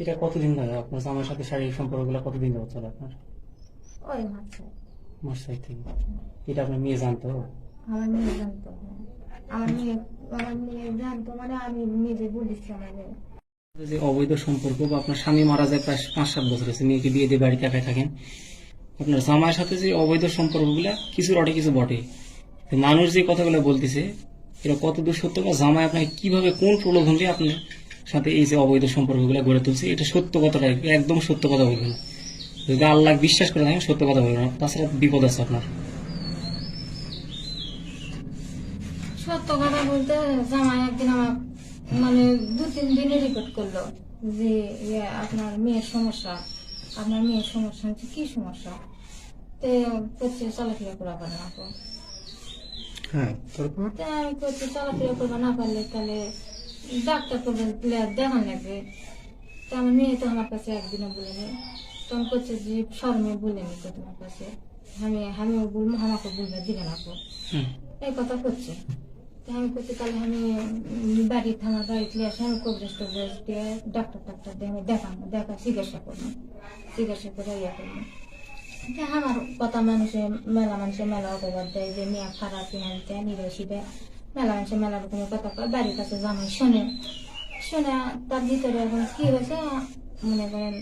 এটা কতদিন ধরে আপনার জামাইয়ের সাথে শারীরিক সম্পর্কগুলো কতদিন ধরে চলে আপনার? ওই মাত্র মাস 6 থেকে। এটা আপনার মেয়ে জানতো? আমার মেয়ে জানতো, হ্যাঁ। আমার মেয়ে জানতো, মানে আমি নিজে বলেছি আমাদের। যে অবৈধ সম্পর্ক বা আপনার স্বামী মারা যায় প্রায় 5-7 বছর হয়েছে, মেয়েকে বিয়ে দিয়ে বাড়িতে একাই থাকেন, আপনার জামাইয়ের সাথে যে অবৈধ সম্পর্কগুলা কিছু রটে কিছু বটে, তো মানুষ যে কথাগুলো বলতেছে এটা কতদূর সত্য বা জামাই আপনাকে কিভাবে কোন প্রলোভন দিয়ে আপনার সাথে এই যে অবৈধ সম্পর্কগুলো গড়ে তুলছে, এটা সত্য কথাটা একদম সত্য কথা বলবেন। যদি আল্লাহ বিশ্বাস করে থাকেন সত্য কথা বলবেন, তাছাড়া বিপদ আছে আপনার। সত্য কথা বলতে জামাই একদিন আমার মানে 2-3 দিনে রিপোর্ট করলো যে আপনার মেয়ের সমস্যা, আপনার মেয়ের সমস্যা হচ্ছে কি সমস্যা, তো করছে চলাফেরা করা পারে না। হ্যাঁ, তারপর তো আমি করছি চলাফেরা করবো না পারলে তাহলে ডাক্তার করবে, দেখান লাগবে। তো আমার মেয়ে তো আমার কাছে একদিনও বলেনি, তখন করছে যে শর্মে বলেনি তো তোমার কাছে, আমিও বলবো, আমাকে বলবে দিবে না তো, হুম। এই কথা করছে। তো আমি করছি তাহলে আমি বাড়িতে আমার বাড়িতে আসে আমি কবরেজ টবরেজ দিয়ে ডাক্তার দিয়ে আমি দেখা চিকিৎসা করবো, চিকিৎসা করে ইয়ে করবো। আমার কথা মানুষের মেলা অপবাদ দেয় যে মেয়ে খারাপ কিনতে নিরসি দেয়, মেলা মানুষের মেলা রকমের কথা কয়, বাড়ির কাছে জামাই শোনে, তার ভিতরে এখন কি হয়েছে মনে করেন,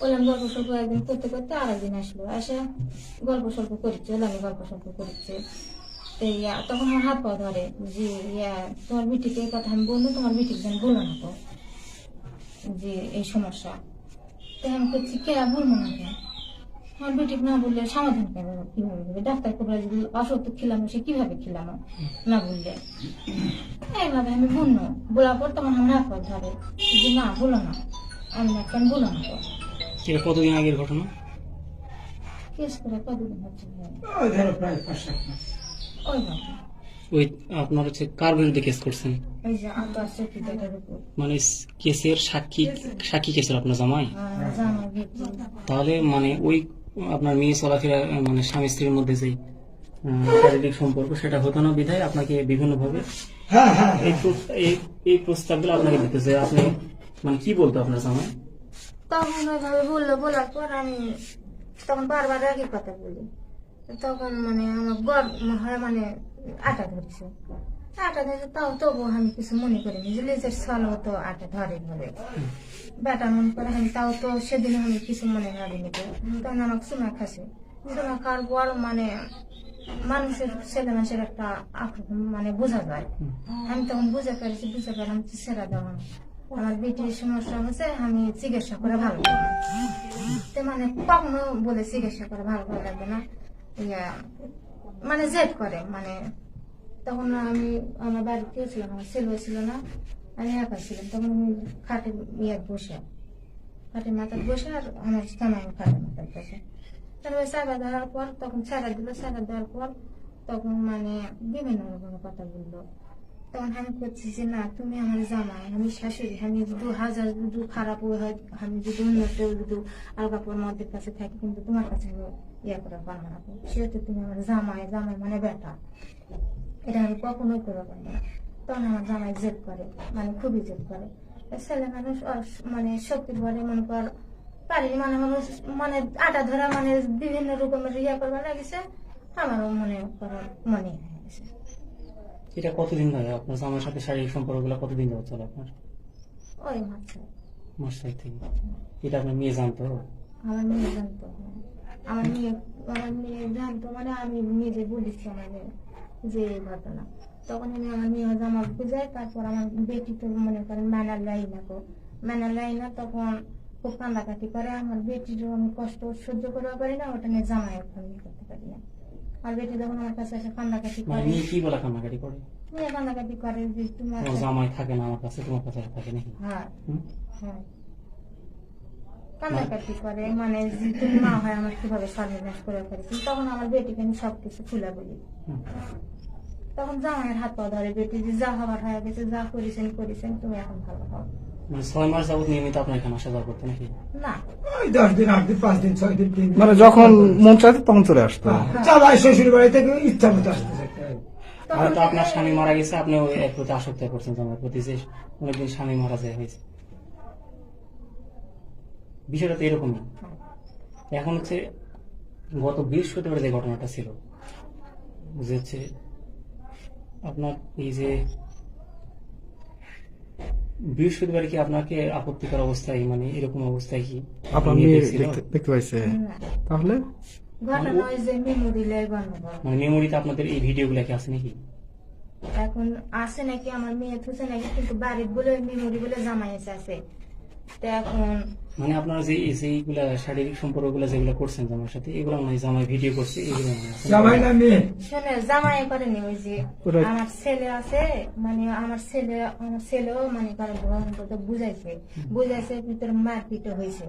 ওলাম গল্প স্বল্প একদিন করতে করতে আরেকদিন আসলো, এসে গল্প স্বল্প করছে, ওলামি গল্প স্বল্প করছে। তো তখন আমার হাত পা ধরে যে তোমার বিটিকে এই কথা আমি বলবো, তোমার বিটিকে যেন বলো না তো যে এই সমস্যা। তো আমি করছি কে বলবো না কেন, আমার বেটিক না বললে সমাধান কিভাবে হবে, ডাক্তার কোবরা যদি অসত্য খিলানো সে কিভাবে খিলানো না বললে, এইভাবে আমি বললো বলার পর তখন আমার হাত পা ধরে যে না বলো না, আমি না কেন বলো না তো। এটা কতদিন আগের ঘটনা? কেস করে কতদিন হচ্ছে ওই ধরো প্রায় 5-7 মাস। ওইভাবে ওই আপনার হচ্ছে কার বিরুদ্ধে কেস করছেন? ওই যে আন্তর চৌকিদারের উপর মানে কেসের সাক্ষী কেসের আপনার জামাই? জামাই বেটি তাহলে মানে ওই আপনার মেয়ে চলাফেরা মানে স্বামী স্ত্রীর মধ্যে যে শারীরিক সম্পর্ক সেটা হতো না বিধায় আপনাকে বিভিন্নভাবে হ্যাঁ হ্যাঁ এই প্রস্তাবগুলো আপনাকে দিতেছে। আপনি মানে কি বলতো আপনার জামাই? তখন ওইভাবে বললো, বলার পর আমি তখন বারবার একই কথা বলি, তখন মানে আমার হয় মানে আটা ধরছে, তাও তবু আমি কিছু মনে করিনি যে লেজের ছলও তো আটা ধরে ধরে বেটা মনে করে, আমি তাও তো সেদিন আমি কিছু মনে করিনি। তো তখন আমাকে চুমা খাসে, চুমা খাওয়ার পর মানে মানুষের ছেলে মানুষের একটা আক্রমণ মানে বোঝা যায়, আমি তখন বুঝে পেলাম যে সেরা দেওয়া না। আমার বেটির সমস্যা হচ্ছে, আমি চিকিৎসা করে ভালো করবো, তো মানে কখনো বলে চিকিৎসা করে ভালো করা লাগবে না, মানে জেদ করে মানে। তখন আমি আমার বাড়িতে কেউ ছিল না, আমার ছেলেও ছিল না, আমি একা ছিলাম। তখন আমি খাটের খাটের মাথায় বসে আর আমার জামাই খাটের মাথায় বসে, তারপরে চারা দেওয়ার পর তখন চারা দেওয়ার পর তখন মানে বিভিন্ন রকমের কথা বললো। তখন আমি করছি যে না তুমি আমার জামাই, আমি শাশুড়ি, আমি যদি হাজার যদি খারাপ হয়, আমি যদি অন্য কেউ যদি আলগাপুর মদের কাছে থাকি, কিন্তু তোমার কাছে আমি ইয়ে করে পারবো না, সেহেতু তুমি আমার জামাই মানে বেটা, এটা আমি কখনোই করে পারবো না। তখন আমার জামাই জেদ করে, মানে খুবই জেদ করে। ছেলে মানুষ মানে শক্তি পরে মনে কর পারিনি, মানে মানুষ মানে আটা ধরা মানে বিভিন্ন রকমের ইয়ে করবার লাগছে, আমারও মনে করো মনে হয়ে গেছে। এটা কতদিন ধরে আপনার জামাইয়ের সাথে শারীরিক সম্পর্কগুলো কতদিন ধরে চলে আপনার? ওই মাত্র মাস 6 থেকে। এটা আপনার মেয়ে জানতো? আমার মেয়ে জানতো, হ্যাঁ। আমার মেয়ে জানতো, মানে আমি নিজে বলেছি আমাদের যে এই ঘটনা। তখন আমার মেয়ে জামা বুঝায়, তারপর আমার বেটি তো মনে করেন ম্যানার লাই না, তখন খুব কান্দাকাটি করে। আমার বেটির আমি কষ্ট সহ্য করতে পারি না, ওটা নিয়ে জামাই এখন করতে পারি না। আর বেটি যখন আমার কাছে এসে কান্দাকাটি মানে করে, মেয়ে কি বলে কান্নাকাটি করে? মেয়ে কান্দাকাটি করে যে তোমার ও জামাই থাকে না আমার কাছে, তোমার কাছে থাকে নাকি? হ্যাঁ হুম? হ্যাঁ কান্দাকাটি করে, মানে যে তুমি মা হয় আমার কিভাবে সর্বনাশ করে ফেলেছি। তখন আমার বেটিকে আমি সবকিছু খুলে বলি, হুম। তখন জামাইয়ের হাত পা ধরে, বেটি যে যা হবার হয়ে গেছে, যা করেছেন তুমি এখন ভালো হও। মানে 6 মাস যাবত নিয়মিত আপনার এখানে আসা যাওয়া করতে নাকি? না ওই 10 দিন 8 দিন 5 দিন 6 দিন 3 দিন, মানে যখন মন চাইতো তখন চলে আসতো। চালাই শ্বশুর বাড়ি থেকে ইচ্ছা মতো আসতে আর তো আপনার স্বামী মারা গেছে, আপনি ওই এর প্রতি আসক্ত করছেন জামাইয়ের প্রতি, যে অনেকদিন স্বামী মারা যায় হয়েছে। বিষয়টা তো এরকমই। এখন হচ্ছে গত বৃহস্পতিবার যে ঘটনাটা ছিল, যে হচ্ছে আপনার এই যে বৃহস্পতিবার কি আপনাকে আপত্তিকর অবস্থায়, মানে এরকম অবস্থায় কি আপনার নিয়ে মেয়ে দেখছিল? দেখতে পাইছে? না। তাহলে ঘটনা ওই যে মেমোরি লাই গন্ডগোল। মানে মেমোরিতে আপনাদের এই ভিডিওগুলো কি আছে নাকি? এখন আসে নাকি আমার মেয়ে থুছে নাকি, কিন্তু বাড়ির বলে মেমোরি বলে জামাই এসে আছে। তো এখন মানে আপনারা যে যেইগুলা শারীরিক সম্পর্কগুলো যেগুলো করছেন জামার সাথে, এগুলো নয় জামাই ভিডিও করছে এগুলো নয়। জামাই না মেয়ে? শুনে জামাই করেনি, ওই যে ওরা- আমার ছেলে আছে, মানে আমার ছেলেও মানে কারো গ্রহণ করতে বুঝাইছে ভিতরে মারপিট হয়েছে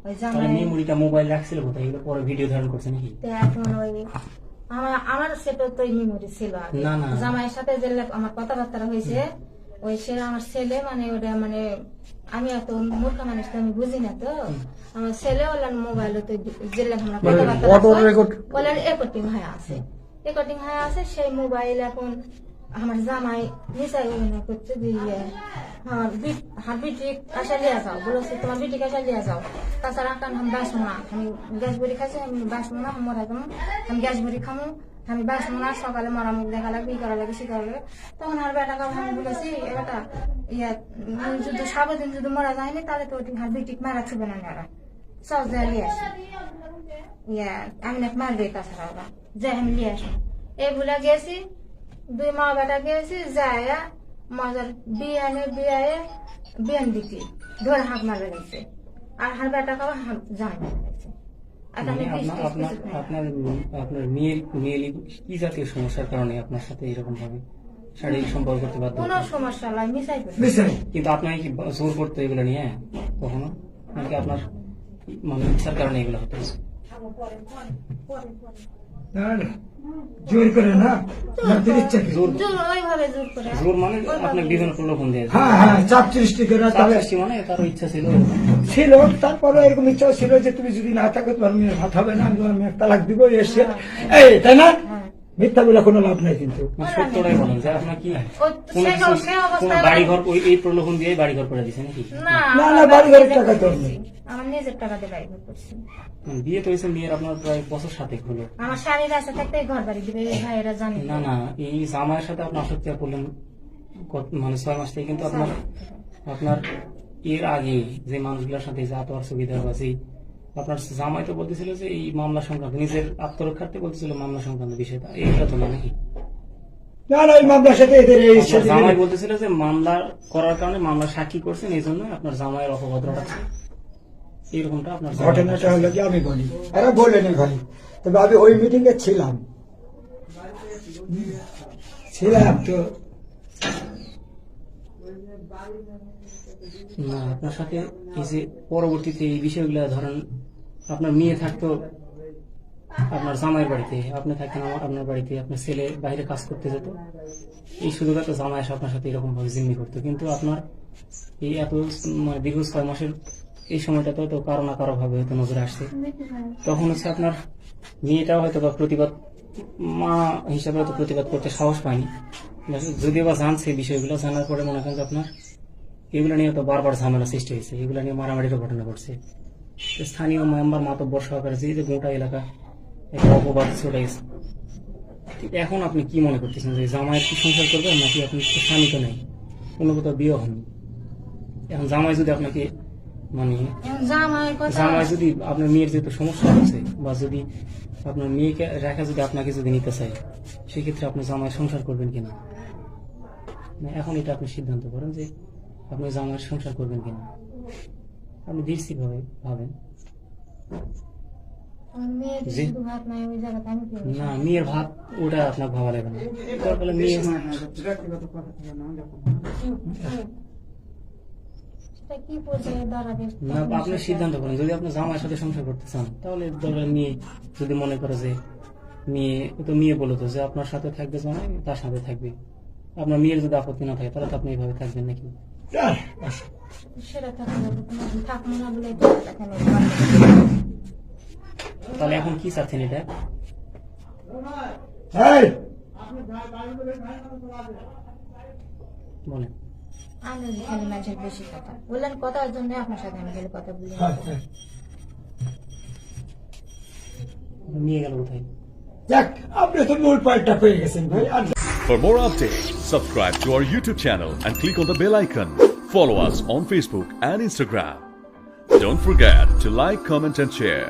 ওই তাহলে জামাই। মেমোরিটা মোবাইল রাখছিল কোথায়? এগুলো পরে ভিডিও ধারণ করছে নাকি? তো এখন ওই আমার সেটা তো মেমোরি ছিল আগে। না, না। জামাইয়ের সাথে যে আমার কথাবার্তা হয়েছে, ওই সে আমার ছেলে মানে ওটা মানে আমি এত মূর্খ মানুষ তো আমি বুঝি না, তো আমার ছেলে ওলার মোবাইলে তো জেলে আমরা মানে কথাবার্তা auto record? ওলার রেকর্ডিং হয়ে আছে, সেই মোবাইল এখন আমার জামাই মিশাই অভিনয় করছে দিয়ে আমার বিটি আসা লিয়া যাও বলেছে, তোমার বিটিকে আসা লিয়া যাও, তাছাড়া কারণ আমি বাসবো না, আমি গ্যাস ভরি খাচ্ছি, আমি বাসবো না, মরা যাবো, আমি গ্যাস ভরি খামো, আমি বাসবো না, সকালে মরা মুখ দেখা লাগবে, ই করা লাগবে, সে করা লাগবে। তখন আর বেটাকে আমি বলেছি, বেটা ইয়া যদি সারাদিন যদি মরা যায়নি তাহলে তো ওটি আর বিটিক মারা ছুবে না, ওরা সহজ দেয় লিয়ে আসে, ইয়া আমি নাকি মারবে, তাছাড়া ওরা যে আমি লিয়ে আসবো এগুলা গেছি, দুই মা বেটা গেছি যায় মজার বিয়ান দিকে ধরে হাঁক মারা গেছে, আর হার বেটা খাওয়া জামাই মারা গেছে। আর মানে আমি বিষ টিষ আপনার কিছু খাই না। আপনার আপনার মেয়ের কি জাতীয় সমস্যার কারণে আপনার সাথে এরকম ভাবে শারীরিক সম্পর্ক করতে বাধ্য কোনো হচ্ছে? সমস্যা নয়, মিশাই করি। মিশাই। কিন্তু আপনাকে কি জোর করতে এগুলো নিয়ে কখনো, নাকি আপনার মানে ইচ্ছার কারণে এগুলো হতেছে? না, না, জোর করে না, নাতির ইচ্ছা কি? জোর জোর ওইভাবে জোর করে। জোর মানে আপনার বিভিন্ন প্রলোভন দিয়ে হ্যাঁ হ্যাঁ, চাপ সৃষ্টি করে চাপ তাহলে সৃষ্টি, মানে তারও ইচ্ছা ছিল। ছিল। তারপরে এরকম ইচ্ছা ছিল যে তুমি যদি না থাকো তোমার মেয়ের ভাত হবে না, আমি তোমার মেয়ের তালাক দিব, এসে এই তাই না? হ্যাঁ। মিথ্যা বলে কোনো লাভ নাই কিন্তু। মানে সত্যটাই বলেন যে আপনার কি ওই কোনো সে কিছু, কোনো অবস্থায় বাড়িঘর এই প্রলোভন দিয়ে বাড়িঘর করে দিছে নাকি? না, না, আমার বাড়ি ঘরের নিজের টাকা তো করছি। নেই। আমার নিজের টাকা দিয়ে বাড়ি ঘর করছি। মানে বিয়ে তো হয়েছে মেয়ের আপনার প্রায় বছর 7 হলো। আমার স্বামীর আছে থাকতে ঘর বাড়ি দিবে, এই ভাইয়েরা জানে না না, এই জামাইয়ের সাথে আপনি আসক্তি করলেন মানে 6 মাস থেকে, কিন্তু আপনার আপনার এর আগে যে মানুষগুলোর সাথে যে আতর সুবিধা বা যে আপনার জামাই তো বলতেছিল যে এই মামলা সংক্রান্ত, নিজের আত্মরক্ষার্থে বলতেছিল মামলা সংক্রান্ত বিষয়টা, এইটা তো না নাকি? না না, ওই মামলার সাথে এদের এই আপনার জামাই বলতেছিল যে মামলা করার কারণে মামলা সাক্ষী করছেন, এই জন্য আপনার জামাইয়ের অপভদ্রতা আছে, এরকমটা আপনার জামাই ঘটনাটা হলো কি আমি বলি, এরা বলেনি ভাই, তবে আমি ওই মিটিং এ ছিলাম তো। না, আপনার সাথে এই যে পরবর্তীতে এই বিষয়গুলো ধরেন আপনার মেয়ে থাকতো আপনার জামাইয়ের বাড়িতে, আপনি থাকতেন আপনার বাড়িতে, আপনার ছেলে বাইরে কাজ করতে যেত, এই শুধুমাত্র জামাই এসে আপনার সাথে এরকম ভাবে জিম্মি করতো, কিন্তু আপনার এই এত মানে দীর্ঘ 6 মাসের এই সময়টাতে তো কারো না কারো ভাবে হয়তো নজরে আসছে, তখন হচ্ছে আপনার মেয়েটাও হয়তো বা প্রতিবাদ, মা হিসাবে হয়তো প্রতিবাদ করতে সাহস পায়নি, যদিও বা জানছে বিষয়গুলো, জানার পরে মনে করেন যে আপনার এগুলো নিয়ে তো বারবার ঝামেলা সৃষ্টি হয়েছে, এগুলো নিয়ে মারামারিরও ঘটনা ঘটছে। স্থানীয় মেম্বার মাতব্বর সহকারে যে গোটা এলাকা একটা অপবাদ চলে গেছে। ঠিক এখন আপনি কি মনে করতেছেন যে জামাইয়ের কি সংসার করবেন, নাকি আপনি তো স্বামী তো নেই, কোনো কোথাও বিয়ে হয়নি, এখন জামাই যদি আপনাকে মানে জামাই কথা জামাই যদি আপনার মেয়ের যেহেতু সমস্যা হচ্ছে, বা যদি আপনার মেয়েকে রেখা যদি আপনাকে যদি নিতে চায়, সেক্ষেত্রে আপনি জামাইয়ের সংসার করবেন কিনা? না, এখন এটা আপনি সিদ্ধান্ত করেন যে আপনি জামাইয়ের সংসার করবেন কিনা, আপনি দৃষ্টিক ভাবে ভাবেন। আমার মেয়ের জি। শুধু ভাত নাই, ওই জায়গাতে আমি কি করবো? না, মেয়ের ভাত ওটা আপনার ভাবা লাগবে না, দরকার হলে মেয়ে সেটা কি পর্যায়ে দাঁড়াবে? না, আপনি সিদ্ধান্ত করেন, যদি আপনি জামাইয়ের সাথে সংসার করতে চান তাহলে দরকার মেয়ে যদি মনে করে যে মেয়ে বলো তো যে আপনার সাথে থাকবে, জামাই তার সাথে থাকবে, আপনার মেয়ের যদি আপত্তি না থাকে তাহলে তো আপনি এইভাবে থাকবেন নাকি? সেটা থাকতে হবে, তোমার থাকবো না বলে তো এখানে তাহলে এখন কি চাচ্ছেন এটা? এই, বলেন। আমি খালি মানুষের বেশি কথা বললেন, কথার জন্য আপনার সাথে আমি খালি কথা বলি। আচ্ছা। নিয়ে গেল কোথায়? যাক, আপনি তো মূল পয়েন্টটা পেয়ে গেছেন ভাই। আর For more updates, subscribe to our YouTube channel and click on the bell icon. Follow us on Facebook and Instagram. Don't forget to like, comment, and share.